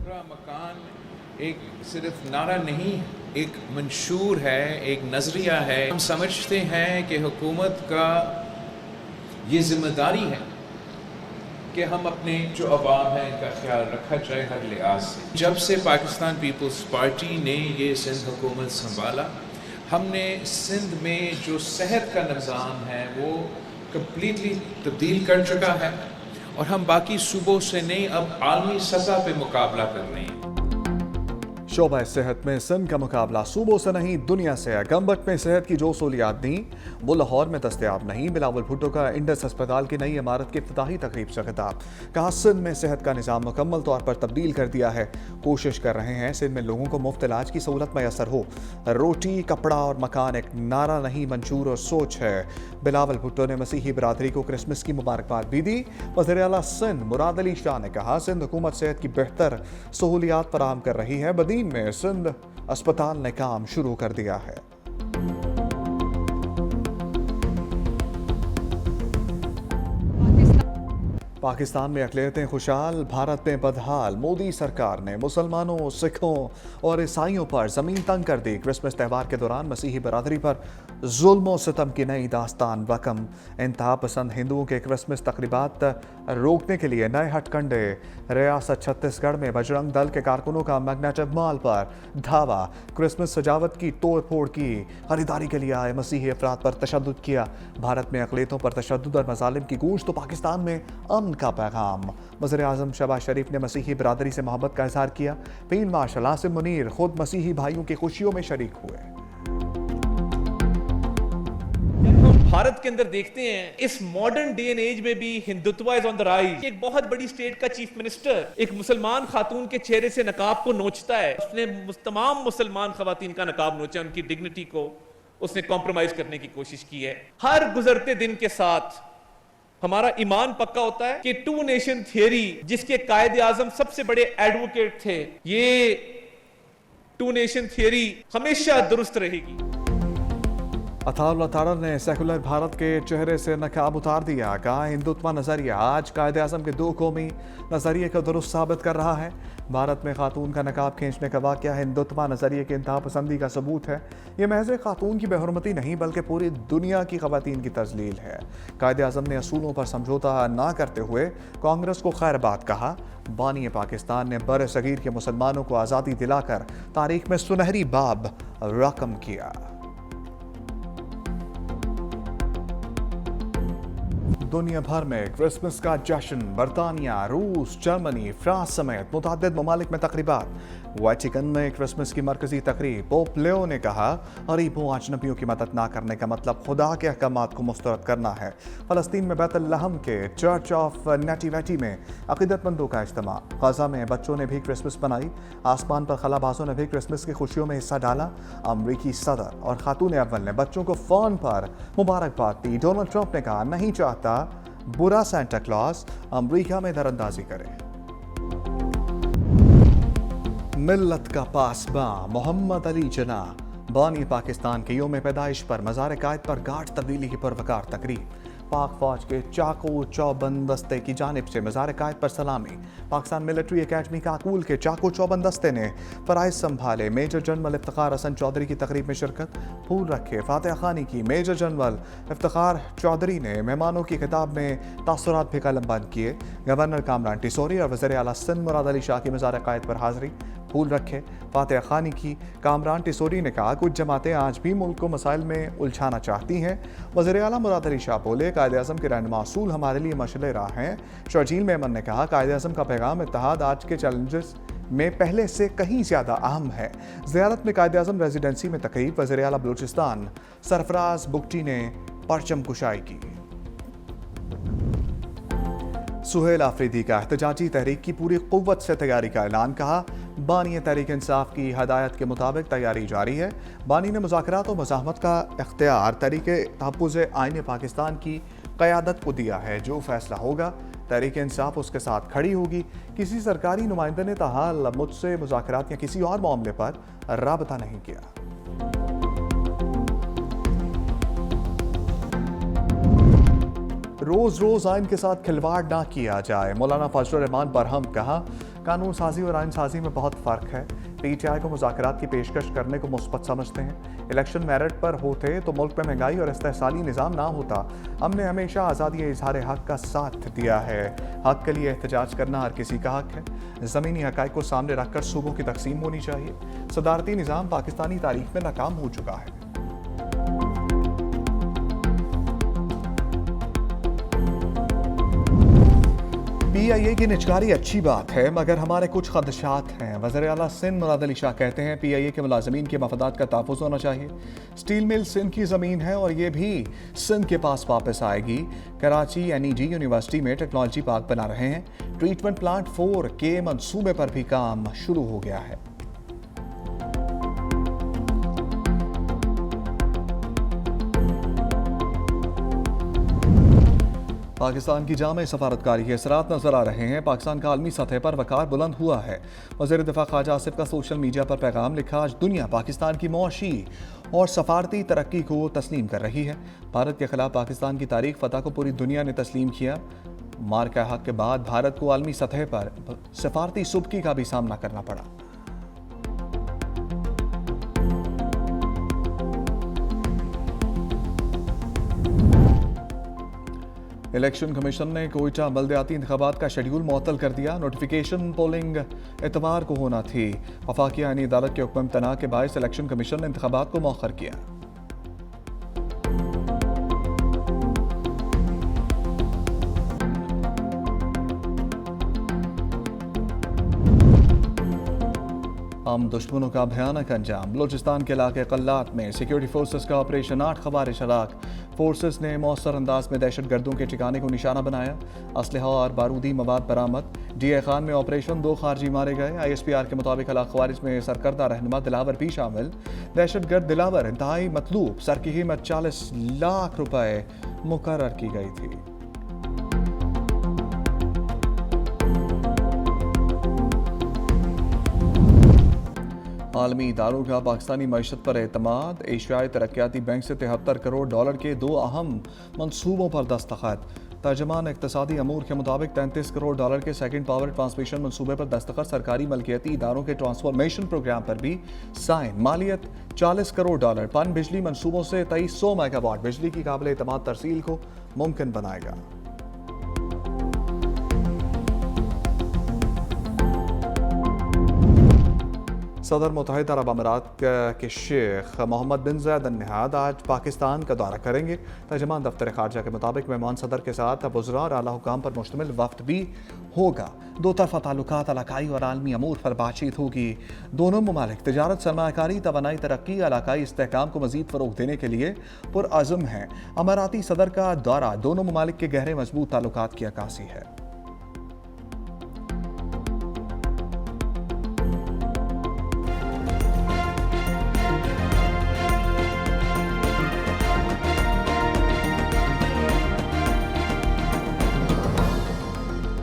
पूरा मकान एक सिर्फ नारा नहीं, एक मंशूर है, एक नज़रिया है। हम समझते हैं कि हुकूमत का ये ज़िम्मेदारी है कि हम अपने जो अवाम हैं इनका ख्याल रखा जाए हर लिहाज से। जब से पाकिस्तान पीपल्स पार्टी ने ये सिंध हुकूमत संभाला, हमने सिंध में जो सेहत का निज़ाम है वो कम्प्लीटली तब्दील कर चुका है और हम बाकी सूबों से नहीं, अब आलमी सतह पे मुकाबला कर रहे हैं। शोबा सेहत में सिंध का मुकाबला सूबों से नहीं दुनिया से है। गंबट में सेहत की जो सहूलियात दी वो लाहौर में दस्तयाब नहीं। बिलावल भुट्टो का इंडस अस्पताल की नई इमारत की इफ्तिताही तकरीब से खिताब। कहा सिंध में सेहत का निज़ाम मुकम्मल तौर पर तब्दील कर दिया है। कोशिश कर रहे हैं सिंध में लोगों को मुफ्त इलाज की सहूलत मैसर हो। रोटी कपड़ा और मकान एक नारा नहीं मंशूर और सोच है। बिलावल भुट्टो ने मसीही बरादरी को क्रिसमस की मुबारकबाद भी दी। वज़ीर आला सिंध मुराद अली शाह ने कहा सिंध हुकूमत सेहत की बेहतर सहूलियात फराहम कर रही है। बदीन में सिंध अस्पताल ने काम शुरू कर दिया है। पाकिस्तान में अक़लियतें खुशहाल, भारत में बदहाल। मोदी सरकार ने मुसलमानों, सिखों और ईसाइयों पर ज़मीन तंग कर दी। क्रिसमस त्यौहार के दौरान मसीही बरादरी पर जुल्म और सितम की नई दास्तान रकम। इंतहा पसंद हिंदुओं के क्रिसमस तकरीबात रोकने के लिए नए हथकंडे। रियासत छत्तीसगढ़ में बजरंग दल के कारकुनों का मैग्नेटिव माल पर धावा। क्रिसमस सजावट की तोड़ फोड़ की। खरीदारी के लिए आए मसीही अफराद पर तशद्दुद किया। भारत में अक़लियतों पर तशद्दुद और मज़ालिम की गूंज तो पाकिस्तान में अमन का पैगाम। वज़ीर आज़म शहबाज शरीफ ने मसीही बरादरी से मोहब्बत का इज़हार किया। फील्ड मार्शल आसिम मुनीर खुद मसीही भाइयों की खुशियों में शरीक हुए। भारत के अंदर देखते हैं इस मॉडर्न डे एंड एज में भी Hindutva is on the rise. एक बहुत बड़ी स्टेट का चीफ मिनिस्टर एक मुसलमान खातून के चेहरे से नकाब को नोचता है। उसने तमाम मुसलमान खवातीन का नकाब नोचा, उनकी डिग्निटी को उसने कॉम्प्रोमाइज करने की कोशिश की है। हर गुजरते दिन के साथ हमारा ईमान पक्का होता है कि टू नेशन थियरी जिसके कायदे आजम सबसे बड़े एडवोकेट थे, ये टू नेशन थियरी हमेशा दुरुस्त रहेगी। अताउल्लाह अतारर ने सेकुलर भारत के चेहरे से नकाब उतार दिया। कहा हिंदुत्व नज़रिया आज कायदे आज़म के दो कौमी नज़रिए को दुरुस्त साबित कर रहा है। भारत में खातून का नकाब खींचने का वाक़या हिंदुत्व नज़रिए की इंतहा पसंदी का सबूत है। ये महज खातून की बेहुरमती नहीं बल्कि पूरी दुनिया की ख़वातीन की तज़लील है। कायदे आज़म ने असूलों पर समझौता ना करते हुए कांग्रेस को खैरबाद कहा। बानी पाकिस्तान ने बर सगीर के मुसलमानों को आज़ादी दिलाकर तारीख में सुनहरी बाब रकम किया। दुनिया भर में क्रिसमस का जश्न। बरतानिया, रूस, जर्मनी, फ्रांस समेत मुतअद्दिद ममालिक में तकरीबात। वेटिकन में क्रिसमस की मरकजी तकरीब। पोप लियो ने कहा गरीबों अजनबियों की मदद ना करने का मतलब खुदा के अहकामात को मुस्तरद करना है। फ़लस्तीन में बैतुल-लहम के चर्च ऑफ नेटिविटी में अक़ीदतमंदों का इज्तिमा। गज़ा में बच्चों ने भी क्रिसमस मनाई। आसमान पर खलाबाजों ने भी क्रिसमस की खुशियों में हिस्सा डाला। अमरीकी सदर और खातून अव्वल ने बच्चों को फ़ोन पर मुबारकबाद दी। डोनाल्ड ट्रंप ने कहा नहीं चाहता बुरा सांता क्लॉज अमरीका में दरअंदाजी करे। मिल्लत का पासबां मोहम्मद अली जना। बानी पाकिस्तान के योम पैदाइश पर मज़ार कायद पर गार्ड तब्दीली की पुरवकार तकरीब। पाक फौज के चाको चौबंद दस्ते की जानिब से मज़ार कायद पर सलामी। पाकिस्तान मिलिट्री एकेडमी काकूल के चाको चौबंद दस्ते ने फ़राइज़ संभाले। मेजर जनरल इफ्तिखार हसन चौधरी की तकरीब में शिरकत। फूल रखे फातिहा खानी की। मेजर जनरल इफ्तिखार चौधरी ने मेहमानों की खिताब में तासुरात भी कलमबंद किए। गवर्नर कामरान टिसोरी और वज़ीर आला सिंध मुराद अली शाह की मज़ार कायद पर हाज़री। फूल रखे फातिहा खानी की। कामरान टिसोरी ने कहा कुछ जमातें आज भी मुल्क को मसाइल में उलझाना चाहती हैं। वज़ीर आला मुराद अली शाह बोले कायदे आज़म के रहनुमा असूल हमारे लिए मशअले राह हैं। शर्जील मेमन ने कहा कायदे आज़म का पैगाम इत्तेहाद आज के चैलेंजेस में पहले से कहीं ज़्यादा अहम है। ज़ियारत में कायदे आज़म रेजिडेंसी में तकरीब। वज़ीर आला बलूचिस्तान सरफराज बुगटी ने परचम कुशाई की। सुहेल आफरीदी का एहतजाजी तहरीक की पूरी क़ुव्वत से तैयारी का ऐलान। कहा बानी तहरीक इंसाफ की हदायत के मुताबिक तैयारी जारी है। बानी ने मुज़ाकरात और मज़ाहमत का इख्तियार तहरीक तहफ़्फ़ुज़ आईन पाकिस्तान की क़यादत को दिया है। जो फैसला होगा तहरीक इंसाफ उसके साथ खड़ी होगी। किसी सरकारी नुमाइंदे ने ताहाल मुझसे मुज़ाकरात या किसी और मामले पर राबता नहीं किया। रोज रोज आइन के साथ खिलवाड़ ना किया जाए। मौलाना फजलुर रहमान बरहम। कहा कानून साजी और आइन साजी में बहुत फ़र्क है। PTI को मुज़ाकरात की पेशकश करने को मुस्बत समझते हैं। इलेक्शन मेरिट पर होते तो मुल्क में महंगाई और इस्तेहसाली निज़ाम ना होता। हमने हमेशा आज़ादी इज़हार हक़ का साथ दिया है। हक़ के लिए एहतजाज करना हर किसी का हक़ है। ज़मीनी हक़ाइक़ को सामने रखकर सूबों की तकसीम होनी चाहिए। सदारती निज़ाम पाकिस्तानी तारीख में नाकाम हो चुका है। PIA की निचकारी अच्छी बात है, मगर हमारे कुछ खदशात हैं। वज़ीर आला सिंध मुराद अली शाह कहते हैं PIA के मुलाजमीन के मफादात का तहफ़्फ़ुज़ होना चाहिए। स्टील मिल सिंध की ज़मीन है और ये भी सिंध के पास वापस आएगी। कराची NEG यूनिवर्सिटी में टेक्नोलॉजी पार्क बना रहे हैं। ट्रीटमेंट प्लांट 4 के मंसूबे पर भी काम शुरू हो गया है। पाकिस्तान की जामे सफारतकारी के असरात नजर आ रहे हैं। पाकिस्तान का आलमी सतह पर वकार बुलंद हुआ है। वज़ीर दिफा ख्वाजा आसिफ का सोशल मीडिया पर पैगाम लिखा, आज दुनिया पाकिस्तान की मुआशी और सफारती तरक्की को तस्लीम कर रही है। भारत के खिलाफ पाकिस्तान की तारीख फतह को पूरी दुनिया ने तस्लीम किया। मार्का हक के बाद भारत को आलमी सतह पर सफारती सुबकी का भी सामना करना पड़ा। इलेक्शन कमीशन ने कोयटा बल्दियाती इंतखाबात का शेड्यूल मुअत्तल कर दिया। नोटिफिकेशन पोलिंग इतवार को होना थी। वफाकी आईनी अदालत के हुक्म इम्तना के बायस इलेक्शन कमीशन ने इंतखाबात को मौखर किया। हम दुश्मनों का भयानक अंजाम। बलूचिस्तान के इलाके कल्लात में सिक्योरिटी फोर्सेस का ऑपरेशन 8 खवारिश हलाक। फोर्सेस ने मौसर अंदाज में दहशत गर्दों के ठिकाने को निशाना बनाया। असलहा और बारूदी मवाद बरामद। DA खान में ऑपरेशन 2 खारजी मारे गए। ISPR के मुताबिक हलाक खवारिज में सरकर्दा रहनुमा दिलावर भी शामिल। दहशत गर्द दिलावर इंतहाई मतलूब, सर की कीमत 40 लाख रुपए मुकर्रर की गई थी। आलमी इदारों का पाकिस्तानी मईशत पर एतमाद। एशियाई तरक्याती बैंक से $73 करोड़ के 2 अहम मंसूबों पर दस्तखत। तर्जमान इक़्तिसादी अमूर के मुताबिक $33 करोड़ के सेकंड पावर ट्रांसमिशन मंसूबे पर दस्तखत। सरकारी मलकियती इदारों के ट्रांसफॉर्मेशन प्रोग्राम पर भी साइन। मालियत $40 करोड़। पन बिजली मंसूबों से 2300 मेगावाट बिजली की काबिल एतमाद तरसील को मुमकिन बनाएगा। सदर मुत्तहिदा अरब अमीरात के शेख मोहम्मद बिन ज़ायद अल नहयान आज पाकिस्तान का दौरा करेंगे। तर्जमान दफ्तर खारजा के मुताबिक मेहमान सदर के साथ वज़रा और आला हुकाम पर मुश्तमिल वफ्द भी होगा। दो तरफ़ा ताल्लुकात, इलाकाई और आलमी अमूर पर बातचीत होगी। दोनों ममालिक तजारत, सरमायाकारी, तवानाई तरक्की, इलाकाई इस्तेहकाम को मज़ीद फ़रोग़ देने के लिए पुरअज़्म हैं। अमाराती सदर का दौरा दोनों ममालिक के गहरे मजबूत ताल्लुकात की अक्कासी है।